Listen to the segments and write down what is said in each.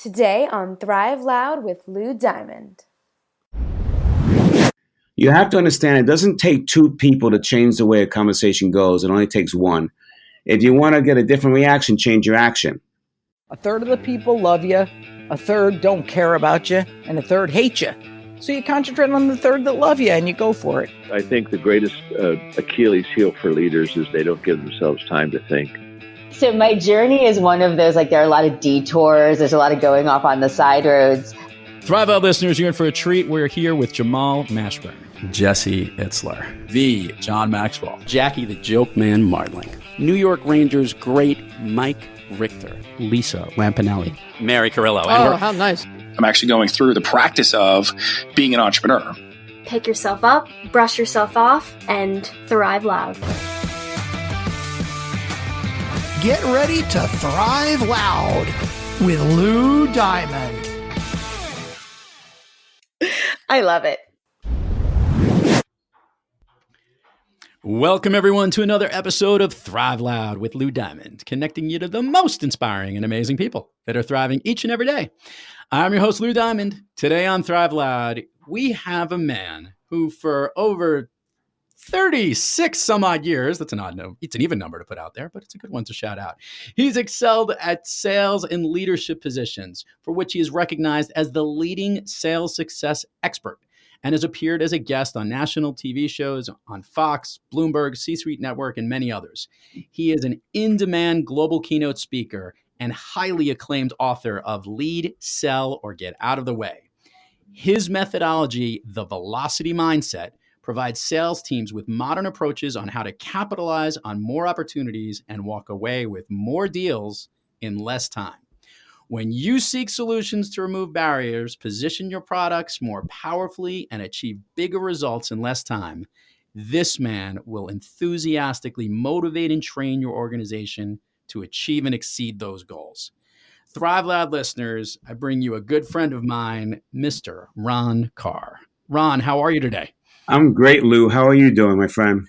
Today on Thrive Loud with Lou Diamond. You have to understand it doesn't take two people to change the way a conversation goes. It only takes one. If you want to get a different reaction, change your action. A third of the people love you, a third don't care about you, and a third hate you. So you concentrate on the third that love you and you go for it. I think the greatest Achilles heel for leaders is they don't give themselves time to think. So my journey is one of those, there are a lot of detours. There's a lot of going off on the side roads. Thrive Out listeners, you're in for a treat. We're here with Jamal Mashburn, Jesse Itzler, the John Maxwell, Jackie the Joke Man Martling, New York Rangers great Mike Richter, Lisa Lampanelli, Mary Carrillo. Oh, how nice. I'm actually going through the practice of being an entrepreneur. Pick yourself up, brush yourself off, and thrive loud. Get ready to thrive loud with Lou Diamond. I love it. Welcome, everyone, to another episode of Thrive Loud with Lou Diamond, connecting you to the most inspiring and amazing people that are thriving each and every day. I'm your host, Lou Diamond. Today on Thrive Loud, we have a man who for over 36 some odd years, that's an odd number, it's an even number to put out there, but it's a good one to shout out. He's excelled at sales and leadership positions, for which he is recognized as the leading sales success expert, and has appeared as a guest on national TV shows on Fox, Bloomberg, C-Suite Network, and many others. He is an in-demand global keynote speaker and highly acclaimed author of Lead, Sell, or Get Out of the Way. His methodology, the Velocity Mindset, provides sales teams with modern approaches on how to capitalize on more opportunities and walk away with more deals in less time. When you seek solutions to remove barriers, position your products more powerfully, and achieve bigger results in less time, this man will enthusiastically motivate and train your organization to achieve and exceed those goals. Thrive Loud listeners, I bring you a good friend of mine, Mr. Ron Karr. Ron, how are you today? I'm great, Lou. How are you doing, my friend?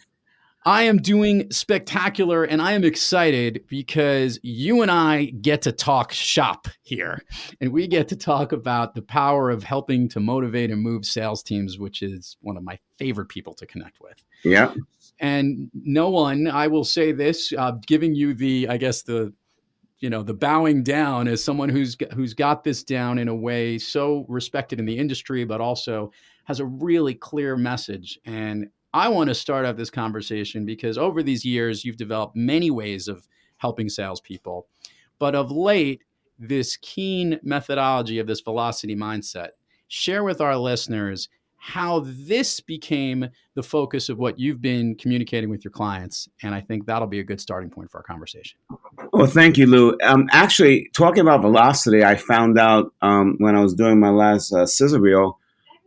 I am doing spectacular, and I am excited because you and I get to talk shop here, and we get to talk about the power of helping to motivate and move sales teams, which is one of my favorite people to connect with. Yeah. And no one, I will say this, giving you the bowing down as someone who's got this down in a way so respected in the industry, but also has a really clear message. And I want to start off this conversation because over these years, you've developed many ways of helping salespeople. But of late, this keen methodology of this velocity mindset, share with our listeners how this became the focus of what you've been communicating with your clients. And I think that'll be a good starting point for our conversation. Well, thank you, Lou. Actually, talking about velocity, I found out when I was doing my last sizzle reel,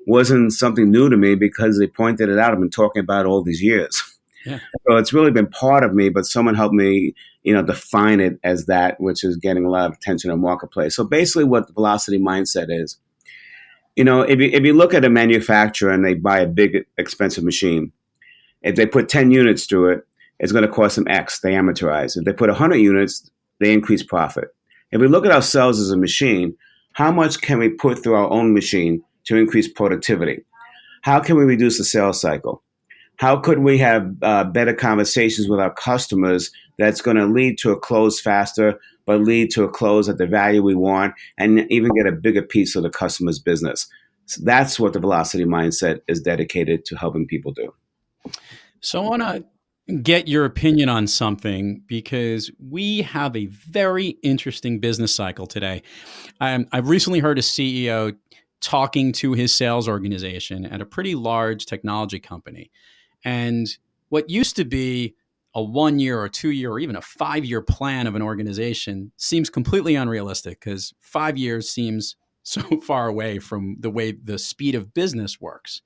wasn't something new to me because they pointed it out. I've been talking about it all these years. Yeah. So it's really been part of me, but someone helped me, define it as that, which is getting a lot of attention in the marketplace. So basically what the velocity mindset is, if you look at a manufacturer and they buy a big, expensive machine, if they put 10 units through it, it's going to cost them X. They amortize. If they put 100 units, they increase profit. If we look at ourselves as a machine, how much can we put through our own machine to increase productivity? How can we reduce the sales cycle? How could we have better conversations with our customers that's going to lead to a close faster, but lead to a close at the value we want, and even get a bigger piece of the customer's business? So that's what the velocity mindset is dedicated to helping people do. So I want to get your opinion on something because we have a very interesting business cycle today. I've recently heard a CEO talking to his sales organization at a pretty large technology company. And what used to be a 1 year or 2 year or even a 5-year plan of an organization seems completely unrealistic because 5 years seems so far away from the way the speed of business works.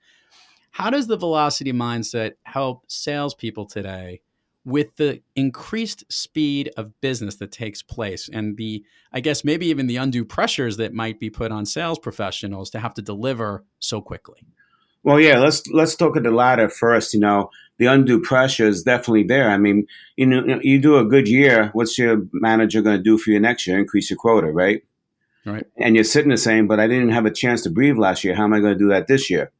How does the velocity mindset help salespeople today with the increased speed of business that takes place and maybe even the undue pressures that might be put on sales professionals to have to deliver so quickly? Well, yeah, let's talk at the latter first. The undue pressure is definitely there. I mean, you do a good year. What's your manager going to do for you next year? Increase your quota, right? Right. And you're sitting there saying, but I didn't have a chance to breathe last year. How am I going to do that this year?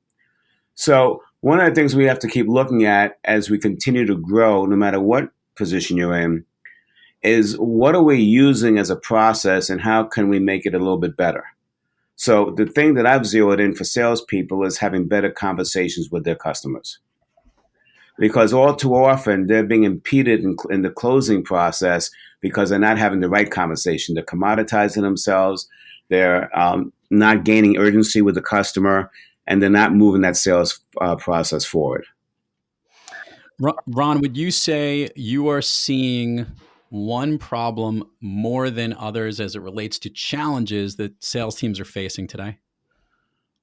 So one of the things we have to keep looking at as we continue to grow, no matter what position you're in, is what are we using as a process and how can we make it a little bit better? So the thing that I've zeroed in for salespeople is having better conversations with their customers. Because all too often they're being impeded in the closing process because they're not having the right conversation. They're commoditizing themselves. They're not gaining urgency with the customer, and they're not moving that sales process forward. Ron, would you say you are seeing one problem more than others as it relates to challenges that sales teams are facing today?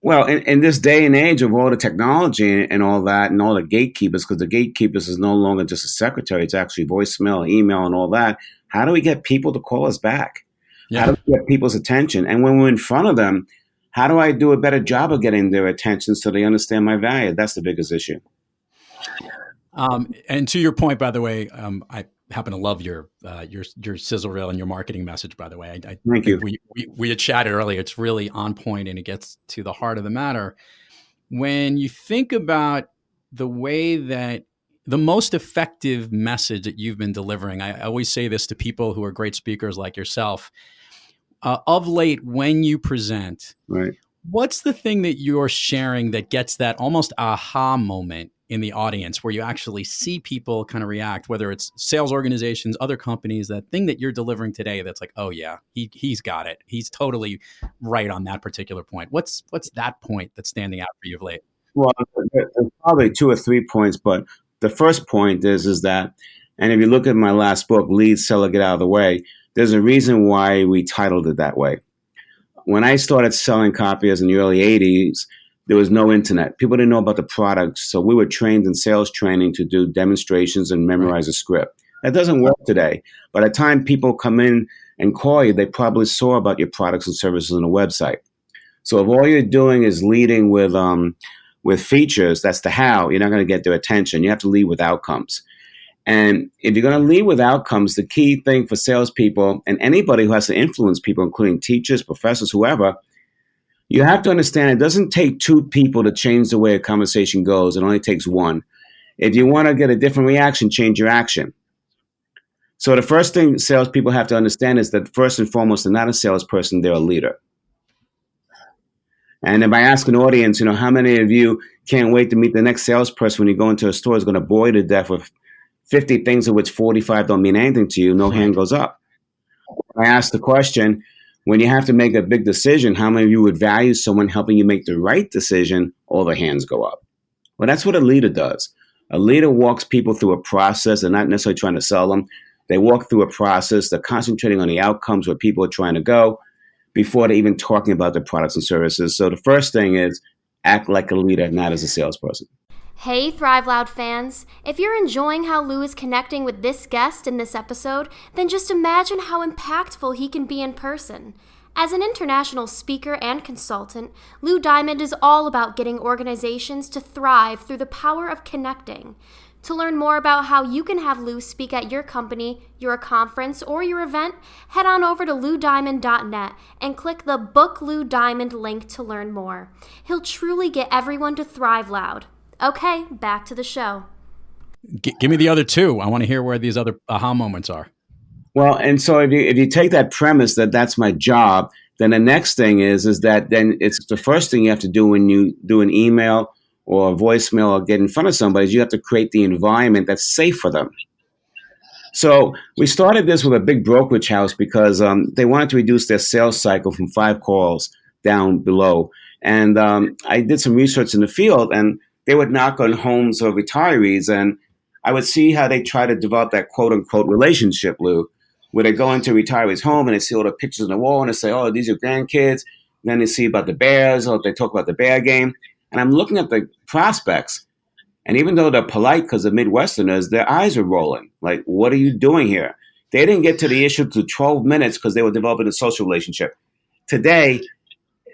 Well, in this day and age of all the technology and all that and all the gatekeepers, because the gatekeepers is no longer just a secretary, it's actually voicemail, email, and all that. How do we get people to call us back? Yeah. How do we get people's attention? And when we're in front of them, how do I do a better job of getting their attention so they understand my value? That's the biggest issue. And to your point, by the way, I happen to love your sizzle reel and your marketing message, by the way. I Thank you. We had chatted earlier. It's really on point and it gets to the heart of the matter. When you think about the way that the most effective message that you've been delivering, I always say this to people who are great speakers like yourself, of late, when you present, right, what's the thing that you're sharing that gets that almost aha moment in the audience where you actually see people kind of react, whether it's sales organizations, other companies, that thing that you're delivering today that's like, oh yeah, he's got it. He's totally right on that particular point. What's that point that's standing out for you of late? Well, there's probably 2 or 3 points, but the first point is that, and if you look at my last book, Lead, Seller, Get Out of the Way, there's a reason why we titled it that way. When I started selling copiers in the early 80s, there was no internet. People didn't know about the product. So we were trained in sales training to do demonstrations and memorize a script. That doesn't work today. By the time people come in and call you, they probably saw about your products and services on the website. So if all you're doing is leading with features, that's the how, you're not going to get their attention. You have to lead with outcomes. And if you're going to lead with outcomes, the key thing for salespeople and anybody who has to influence people, including teachers, professors, whoever, you have to understand it doesn't take 2 people to change the way a conversation goes. It only takes 1. If you want to get a different reaction, change your action. So the first thing salespeople have to understand is that first and foremost, they're not a salesperson, they're a leader. And if I ask an audience, how many of you can't wait to meet the next salesperson when you go into a store is going to bore you to death with 50 things of which 45 don't mean anything to you, no hand goes up. I asked the question, when you have to make a big decision, how many of you would value someone helping you make the right decision? All the hands go up. Well, that's what a leader does. A leader walks people through a process. They're not necessarily trying to sell them. They walk through a process. They're concentrating on the outcomes where people are trying to go before they're even talking about their products and services. So the first thing is act like a leader, not as a salesperson. Hey, Thrive Loud fans. If you're enjoying how Lou is connecting with this guest in this episode, then just imagine how impactful he can be in person. As an international speaker and consultant, Lou Diamond is all about getting organizations to thrive through the power of connecting. To learn more about how you can have Lou speak at your company, your conference, or your event, head on over to loudiamond.net and click the Book Lou Diamond link to learn more. He'll truly get everyone to thrive loud. Okay, back to the show. Give me the other 2. I want to hear where these other aha moments are. Well, and so if you take that premise that that's my job, then the next thing is that then it's the first thing you have to do when you do an email or a voicemail or get in front of somebody is you have to create the environment that's safe for them. So we started this with a big brokerage house because they wanted to reduce their sales cycle from 5 calls down below. And I did some research in the field, and they would knock on homes of retirees, and I would see how they try to develop that quote-unquote relationship, Lou, where they go into a retiree's home and they see all the pictures on the wall and they say, oh, these are grandkids. And then they see about the Bears, or they talk about the Bear game. And I'm looking at the prospects, and even though they're polite because they're Midwesterners, their eyes are rolling. Like, what are you doing here? They didn't get to the issue to 12 minutes because they were developing a social relationship. Today,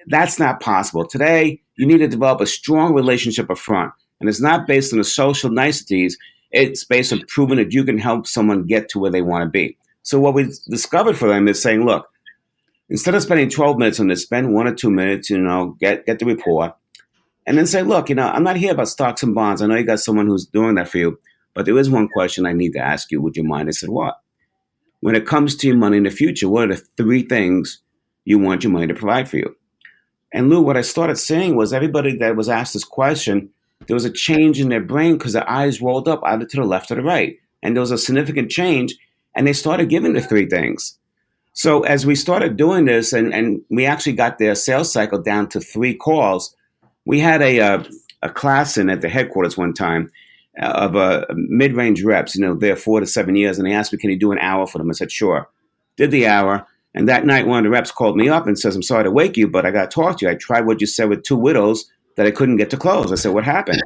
that's not possible. Today, you need to develop a strong relationship up front. And it's not based on the social niceties. It's based on proving that you can help someone get to where they want to be. So what we discovered for them is saying, look, Instead of spending 12 minutes on this, spend 1 or 2 minutes, get the report. And then say, look, I'm not here about stocks and bonds. I know you got someone who's doing that for you, but there is one question I need to ask you. Would you mind? I said, what? When it comes to your money in the future, what are the 3 things you want your money to provide for you? And Lou, what I started seeing was everybody that was asked this question, there was a change in their brain because their eyes rolled up either to the left or the right. And there was a significant change, and they started giving the 3 things. So as we started doing this, and we actually got their sales cycle down to 3 calls, we had a class in at the headquarters one time of mid-range reps, they're 4 to 7 years, and they asked me, can you do an hour for them? I said, sure. Did the hour, and that night one of the reps called me up and says, I'm sorry to wake you, but I got to talk to you. I tried what you said with 2 widows that I couldn't get to close. I said, what happened?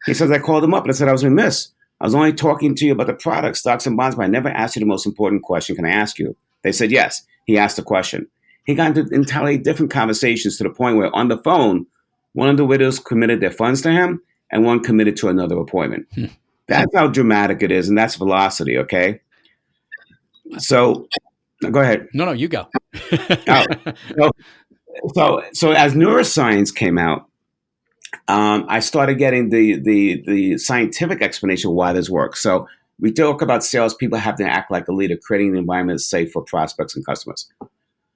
He says, I called him up, and I said, I was remiss. I was only talking to you about the product, stocks and bonds, but I never asked you the most important question. Can I ask you? They said, yes. He asked the question. He got into entirely different conversations to the point where on the phone, one of the widows committed their funds to him, and one committed to another appointment. That's how dramatic it is, and that's velocity, okay? So, go ahead. No, you go. So as neuroscience came out, I started getting the scientific explanation of why this works. So we talk about salespeople have to act like a leader, creating an environment that's safe for prospects and customers.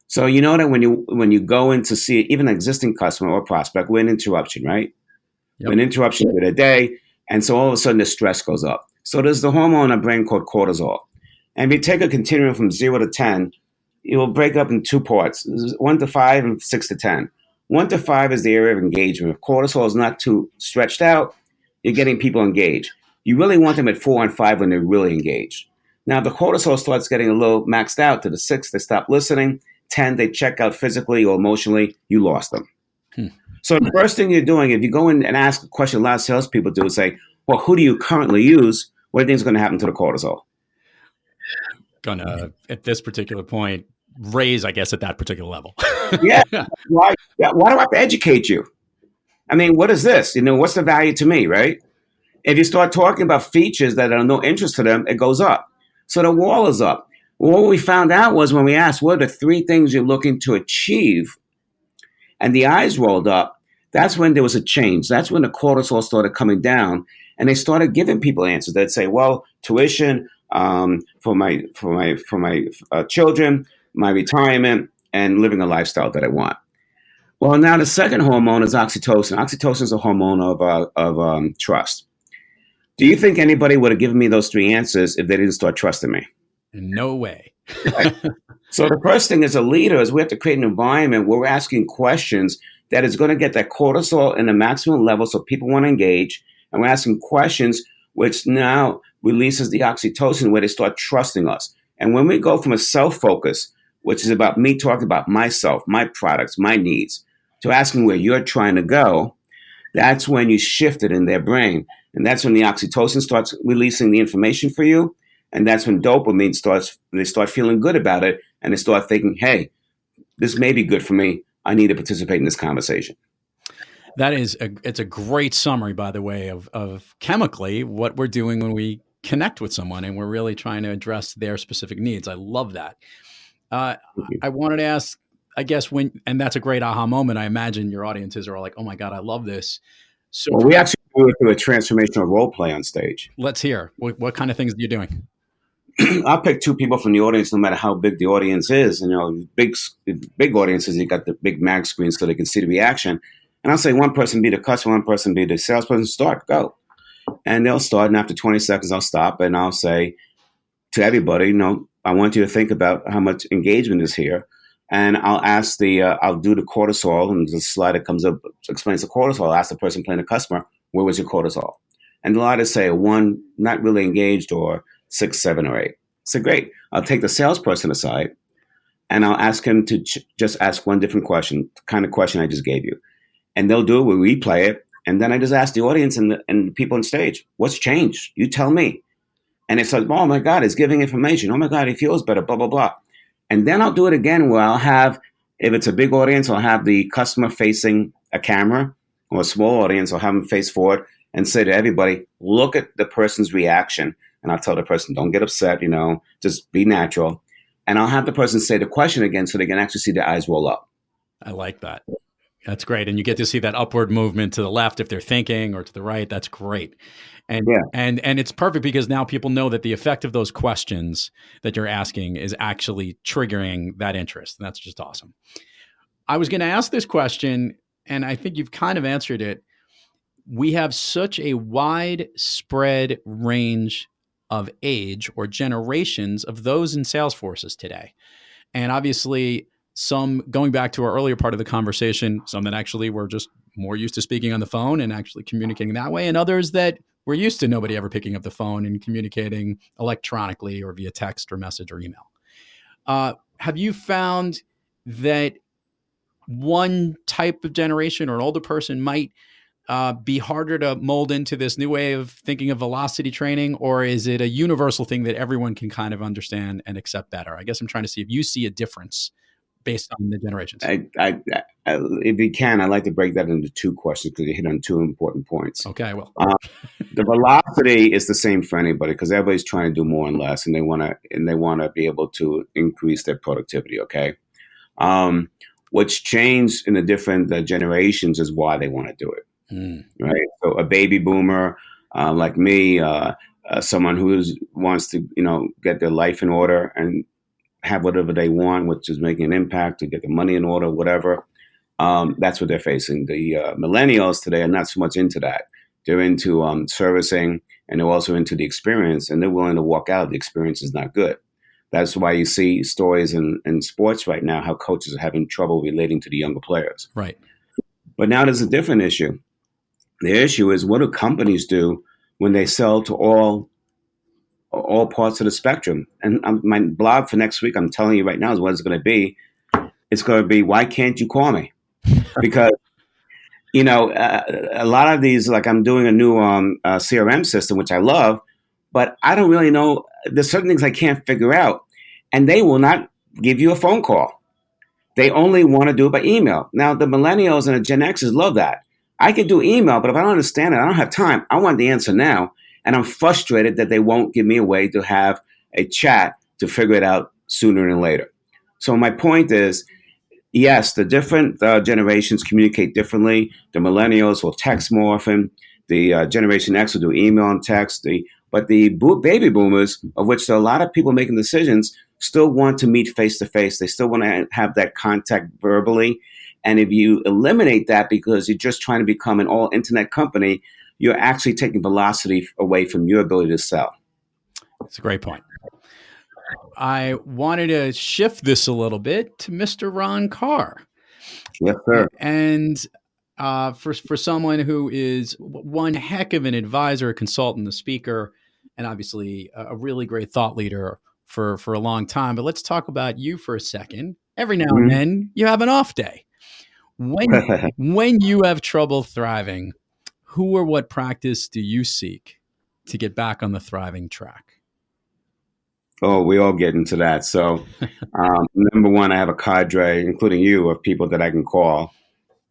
So you know that when you go in to see even an existing customer or prospect, we're an interruption, right? Yep. An interruption to their day, and so all of a sudden the stress goes up. So there's the hormone in our brain called cortisol. And if you take a continuum from 0 to 10, it will break up in 2 parts, 1 to 5 and 6 to 10. 1 to 5 is the area of engagement. If cortisol is not too stretched out, you're getting people engaged. You really want them at 4 and 5 when they're really engaged. Now, the cortisol starts getting a little maxed out to the 6, they stop listening. 10, they check out physically or emotionally, you lost them. So the first thing you're doing, if you go in and ask a question a lot of salespeople do is say, well, who do you currently use? What do you think is going to happen to the cortisol? Gonna, at this particular point, raise, I guess, at that particular level. Yeah. Why do I have to educate you? I mean, what is this? What's the value to me, right? If you start talking about features that are no interest to them, it goes up. So the wall is up. Well, what we found out was when we asked, what are the 3 things you're looking to achieve? And the eyes rolled up. That's when there was a change. That's when the cortisol started coming down, and they started giving people answers. They'd say, well, tuition for my children, my retirement, and living a lifestyle that I want. Well, now the second hormone is oxytocin. Oxytocin is a hormone of trust. Do you think anybody would have given me those 3 answers if they didn't start trusting me? No way. So the first thing as a leader is we have to create an environment where we're asking questions that is going to get that cortisol in the maximum level so people want to engage. And we're asking questions which now releases the oxytocin where they start trusting us. And when we go from a self-focus, which is about me talking about myself, my products, my needs, to asking where you're trying to go, that's when you shift it in their brain. And that's when the oxytocin starts releasing the information for you. And that's when dopamine they start feeling good about it, and they start thinking, hey, this may be good for me. I need to participate in this conversation. It's a great summary, by the way, of chemically what we're doing when we connect with someone and we're really trying to address their specific needs. I love that. I wanted to ask, I guess and that's a great aha moment. I imagine your audiences are all like, oh my God, I love this. So well, we actually do it through a transformational role play on stage. Let's hear. What kind of things are you doing? I'll pick 2 people from the audience, no matter how big the audience is. Big audiences, you got the big mag screen so they can see the reaction. And I'll say one person be the customer, one person be the salesperson. Start, go. And they'll start, and after 20 seconds, I'll stop, and I'll say to everybody, I want you to think about how much engagement is here. And I'll ask I'll do the cortisol, and the slide that comes up explains the cortisol. I'll ask the person playing the customer, where was your cortisol? And a lot of say 1, not really engaged, or 6, 7, or 8. So great. I'll take the salesperson aside, and I'll ask him to just ask one different question, the kind of question I just gave you. And they'll do it, we replay it, and then I just ask the audience and the people on stage, what's changed? You tell me. And it's like, oh my God, it's giving information. Oh my God, he feels better, blah, blah, blah. And then I'll do it again where I'll have, if it's a big audience, I'll have the customer facing a camera, or a small audience, I'll have them face forward and say to everybody, look at the person's reaction. And I'll tell the person, don't get upset, just be natural. and I'll have the person say the question again so they can actually see their eyes roll up. I like that. That's great. And you get to see that upward movement to the left if they're thinking, or to the right. That's great. And and it's perfect because now people know that the effect of those questions that you're asking is actually triggering that interest. And that's just awesome. I was going to ask this question, and I think you've kind of answered it. We have such a widespread range of age or generations of those in sales forces today. And obviously, some, going back to our earlier part of the conversation, some that actually were just more used to speaking on the phone and actually communicating that way, and others that were used to nobody ever picking up the phone and communicating electronically or via text or message or email. Have you found that one type of generation or an older person might be harder to mold into this new way of thinking of velocity training, or is it a universal thing that everyone can kind of understand and accept better? I guess I'm trying to see if you see a difference based on the generations. If you can, I'd like to break that into two questions because you hit on two important points. Okay, well, the velocity is the same for anybody because everybody's trying to do more and less, and they want to be able to increase their productivity. Okay, what's changed in the different generations is why they want to do it. Right. So a baby boomer like me, someone who wants to get their life in order and have whatever they want, which is making an impact, to get the money in order, whatever. That's what they're facing. The millennials today are not so much into that. They're into servicing, and they're also into the experience, and they're willing to walk out if the experience is not good. That's why you see stories in sports right now, how coaches are having trouble relating to the younger players. Right. But now there's a different issue. The issue is, what do companies do when they sell to all parts of the spectrum? And my blog for next week, I'm telling you right now, is what it's going to be. It's going to be, why can't you call me? Because, a lot of these, like I'm doing a new CRM system, which I love, but I don't really know. There's certain things I can't figure out. And they will not give you a phone call. They only want to do it by email. Now, the millennials and the Gen Xers love that. I can do email, but if I don't understand it, I don't have time. I want the answer now. And I'm frustrated that they won't give me a way to have a chat to figure it out sooner than later. So my point is, yes, the different generations communicate differently. The millennials will text more often. The Generation X will do email and text. But the baby boomers, of which there are a lot of people making decisions, still want to meet face-to-face. They still want to have that contact verbally. And if you eliminate that because you're just trying to become an all-internet company, you're actually taking velocity away from your ability to sell. That's a great point. I wanted to shift this a little bit to Mr. Ron Karr. Yes, sir. And for someone who is one heck of an advisor, a consultant, a speaker, and obviously a really great thought leader for a long time. But let's talk about you for a second. Every now and then you have an off day. When you have trouble thriving, who or what practice do you seek to get back on the thriving track? Oh, we all get into that. So number one, I have a cadre, including you, of people that I can call,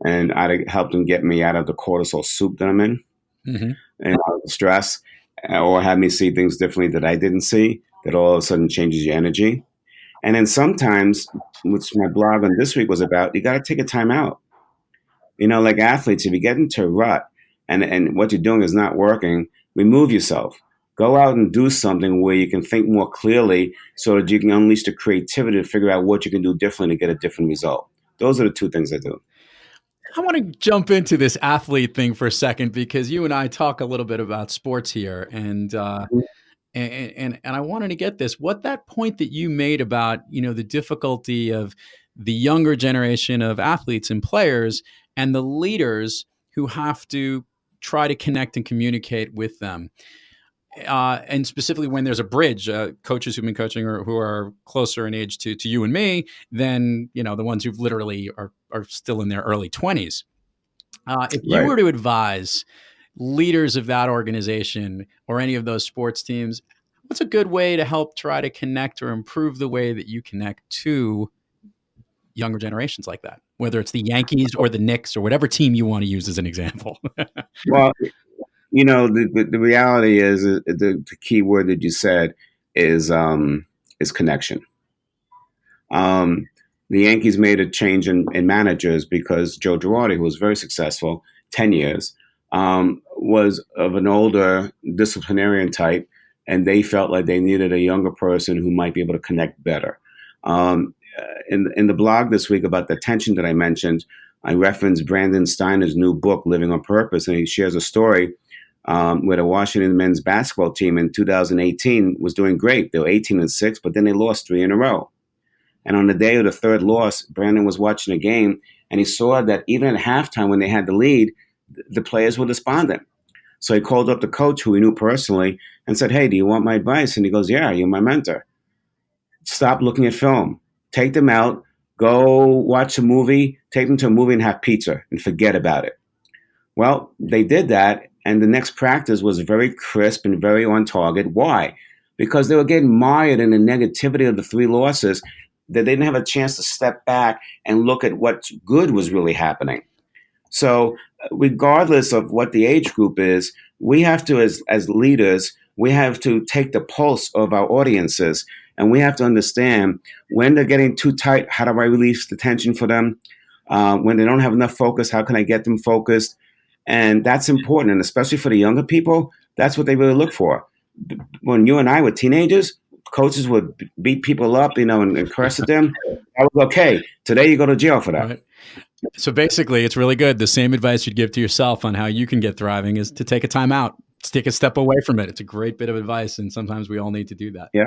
and I help them get me out of the cortisol soup that I'm in, and out of the stress, or have me see things differently that I didn't see, that all of a sudden changes your energy. And then sometimes, which my blog on this week was about, you got to take a time out. Like athletes, if you get into a rut and what you're doing is not working, remove yourself. Go out and do something where you can think more clearly so that you can unleash the creativity to figure out what you can do differently to get a different result. Those are the two things I do. I want to jump into this athlete thing for a second because you and I talk a little bit about sports here, and I wanted to get this. What that point that you made about, the difficulty of the younger generation of athletes and players and the leaders who have to try to connect and communicate with them. And specifically when there's a bridge, coaches who've been coaching or who are closer in age to you and me than, the ones who literally are still in their early 20s. If you were to advise leaders of that organization or any of those sports teams, what's a good way to help try to connect or improve the way that you connect to younger generations like that, whether it's the Yankees or the Knicks or whatever team you want to use as an example? Well, the reality is the key word that you said is connection. The Yankees made a change in managers because Joe Girardi, who was very successful, 10 years, was of an older disciplinarian type, and they felt like they needed a younger person who might be able to connect better. In the blog this week about the tension that I mentioned, I referenced Brandon Steiner's new book, Living on Purpose, and he shares a story where the Washington men's basketball team in 2018 was doing great. They were 18-6, but then they lost 3 in a row. And on the day of the third loss, Brandon was watching a game, and he saw that even at halftime when they had the lead, the players were despondent. So he called up the coach, who he knew personally, and said, "Hey, do you want my advice?" And he goes, "Yeah, you're my mentor. Stop looking at film. Take them out. Go watch a movie. Take them to a movie and have pizza and forget about it." Well, they did that, and the next practice was very crisp and very on target. Why? Because they were getting mired in the negativity of the 3 losses, that they didn't have a chance to step back and look at what good was really happening. So regardless of what the age group is, we have to, as leaders, we have to take the pulse of our audiences, and we have to understand when they're getting too tight, how do I release the tension for them? When they don't have enough focus, how can I get them focused? And that's important, and especially for the younger people, that's what they really look for. When you and I were teenagers, coaches would beat people up, and curse at them. That was okay. Today you go to jail for that. Right. So basically, it's really good. The same advice you'd give to yourself on how you can get thriving is to take a time out, to take a step away from it. It's a great bit of advice, and sometimes we all need to do that. Yeah.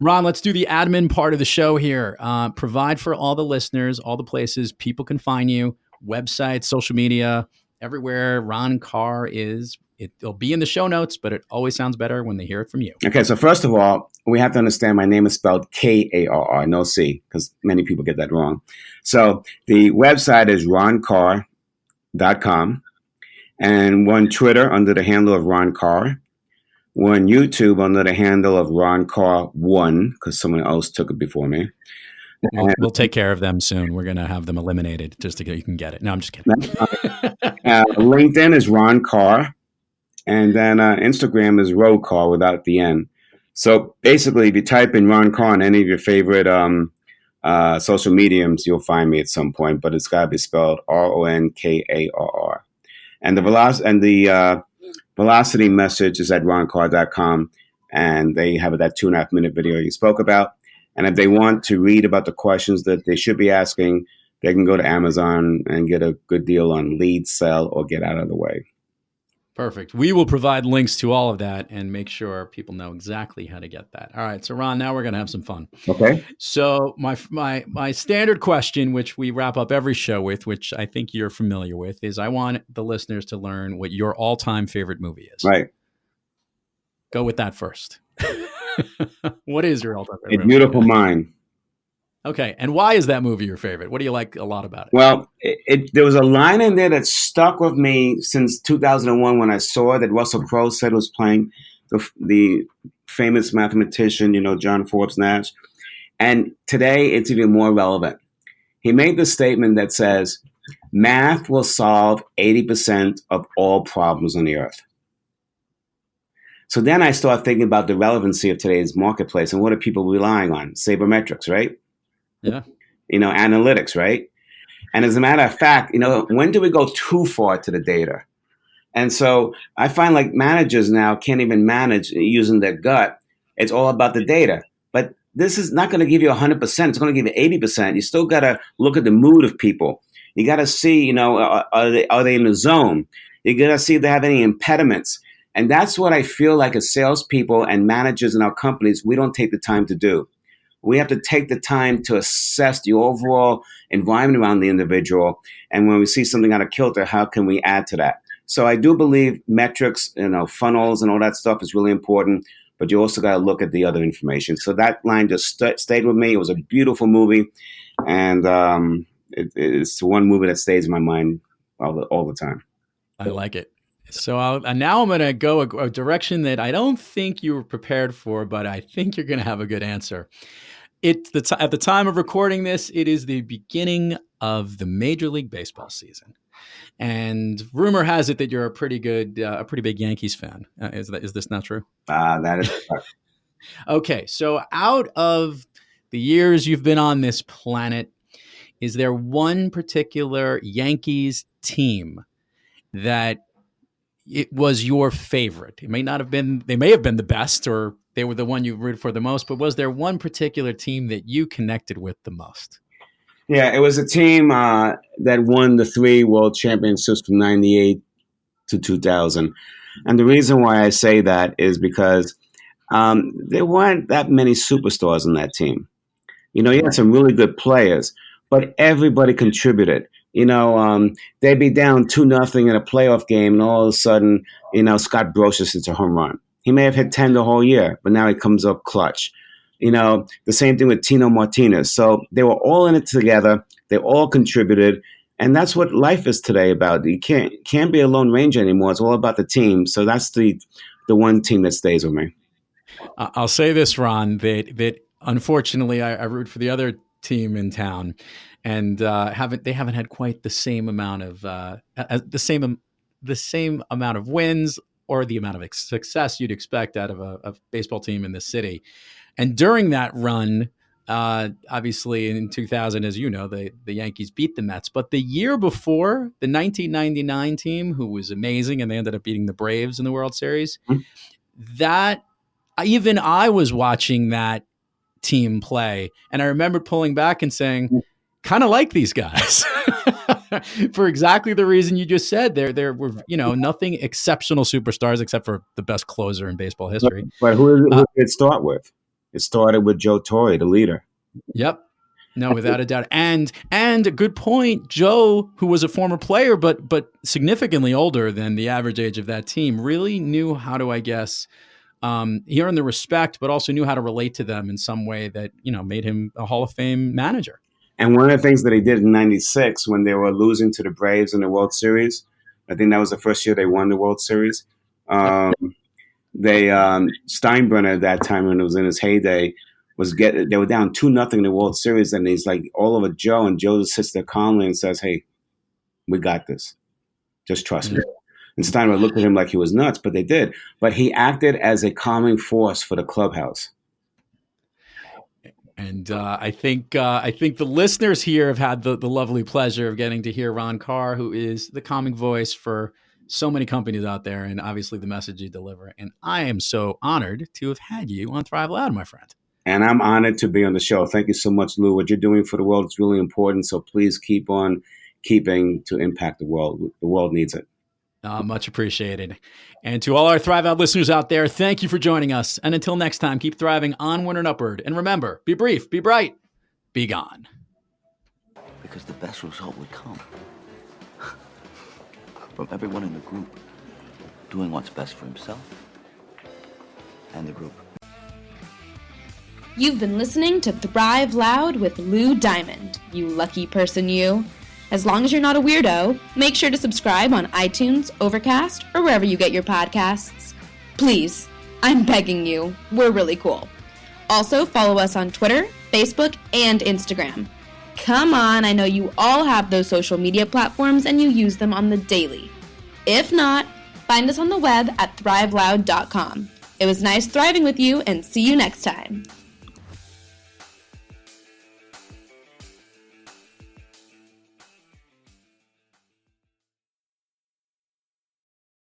Ron, let's do the admin part of the show here. Provide for all the listeners, all the places people can find you, websites, social media, everywhere Ron Karr is. It'll be in the show notes, but it always sounds better when they hear it from you. Okay, so first of all, we have to understand my name is spelled Karr, no C, because many people get that wrong. So the website is ronkarr.com, and we're on Twitter under the handle of Ron Karr. We're on YouTube under the handle of Ron Karr 1, because someone else took it before me. We'll take care of them soon. We're going to have them eliminated just to get you can get it. No, I'm just kidding. LinkedIn is Ron Karr. And then Instagram is Ro Karr without the N. So basically, if you type in Ron Karr on any of your favorite social mediums, you'll find me at some point. But it's got to be spelled RONKARR. And the velocity message is at ronkarr.com, and they have that 2.5-minute video you spoke about. And if they want to read about the questions that they should be asking, they can go to Amazon and get a good deal on lead, sell, or get out of the way. Perfect. We will provide links to all of that and make sure people know exactly how to get that. All right. So Ron, now we're going to have some fun. Okay. So my standard question, which we wrap up every show with, which I think you're familiar with, is I want the listeners to learn what your all-time favorite movie is. Right. Go with that first. What is your all-time favorite movie? A Beautiful Mind. Okay. And why is that movie your favorite? What do you like a lot about it? Well, there was a line in there that stuck with me since 2001 when I saw that Russell Crowe said was playing the famous mathematician, John Forbes Nash. And today it's even more relevant. He made the statement that says, math will solve 80% of all problems on the earth. So then I start thinking about the relevancy of today's marketplace and what are people relying on? Sabermetrics, right? Yeah. Analytics, right? And as a matter of fact, when do we go too far to the data? And so I find like managers now can't even manage using their gut. It's all about the data. But this is not going to give you 100%. It's going to give you 80%. You still got to look at the mood of people. You got to see, are they in the zone? You got to see if they have any impediments. And that's what I feel like as salespeople and managers in our companies, we don't take the time to do. We have to take the time to assess the overall environment around the individual. And when we see something out of kilter, how can we add to that? So I do believe metrics, funnels and all that stuff is really important, but you also got to look at the other information. So that line just stayed with me. It was a beautiful movie. And it's one movie that stays in my mind all the time. I like it. So now I'm going to go a direction that I don't think you were prepared for, but I think you're going to have a good answer. At the time of recording this, it is the beginning of the Major League Baseball season. And rumor has it that you're a pretty big Yankees fan. Is this not true? That is correct. Okay. So out of the years you've been on this planet, is there one particular Yankees team that it was your favorite? It may not have been, they may have been the best, or they were the one you rooted for the most, but was there one particular team that you connected with the most? Yeah, it was a team that won the 3 world championships from 98 to 2000. And the reason why I say that is because there weren't that many superstars in that team. You had some really good players, but everybody contributed. They'd be down 2-0 in a playoff game, and all of a sudden, Scott Brosius hits a home run. He may have hit 10 the whole year, but now he comes up clutch. The same thing with Tino Martinez. So they were all in it together. They all contributed. And that's what life is today about. You can't be a lone ranger anymore. It's all about the team. So that's the one team that stays with me. I'll say this, Ron, that unfortunately I root for the other team in town, and they haven't had quite the same amount of the same amount of wins or the amount of success you'd expect out of a baseball team in the city. And during that run, obviously in 2000, as you know, the Yankees beat the Mets. But the year before, the 1999 team, who was amazing, and they ended up beating the Braves in the World Series, that even I was watching that team play, and I remember pulling back and saying, kind of like these guys. For exactly the reason you just said. There were, nothing exceptional superstars except for the best closer in baseball history. But who did it start with? It started with Joe Torre, the leader. Yep. No, without a doubt. And a good point, Joe, who was a former player, but significantly older than the average age of that team, really knew how to, I guess, he earned the respect, but also knew how to relate to them in some way that, made him a Hall of Fame manager. And one of the things that he did in 96 when they were losing to the Braves in the World Series, I think that was the first year they won the World Series. Steinbrenner at that time, when it was in his heyday, they were down 2-0 in the World Series, and he's like all over Joe, and Joe just sits there calmly and says, "Hey, we got this. Just trust me." And Steinbrenner looked at him like he was nuts, but they did. But he acted as a calming force for the clubhouse. And I think the listeners here have had the lovely pleasure of getting to hear Ron Karr, who is the calming voice for so many companies out there, and obviously the message you deliver. And I am so honored to have had you on Thrive Loud, my friend. And I'm honored to be on the show. Thank you so much, Lou. What you're doing for the world is really important. So please keep on keeping to impact the world. The world needs it. Much appreciated. And to all our Thrive Out listeners out there, thank you for joining us. And until next time, keep thriving onward and upward. And remember, be brief, be bright, be gone. Because the best result would come from everyone in the group doing what's best for himself and the group. You've been listening to Thrive Loud with Lou Diamond, you lucky person you. As long as you're not a weirdo, make sure to subscribe on iTunes, Overcast, or wherever you get your podcasts. Please, I'm begging you, we're really cool. Also, follow us on Twitter, Facebook, and Instagram. Come on, I know you all have those social media platforms and you use them on the daily. If not, find us on the web at thriveloud.com. It was nice thriving with you, and see you next time.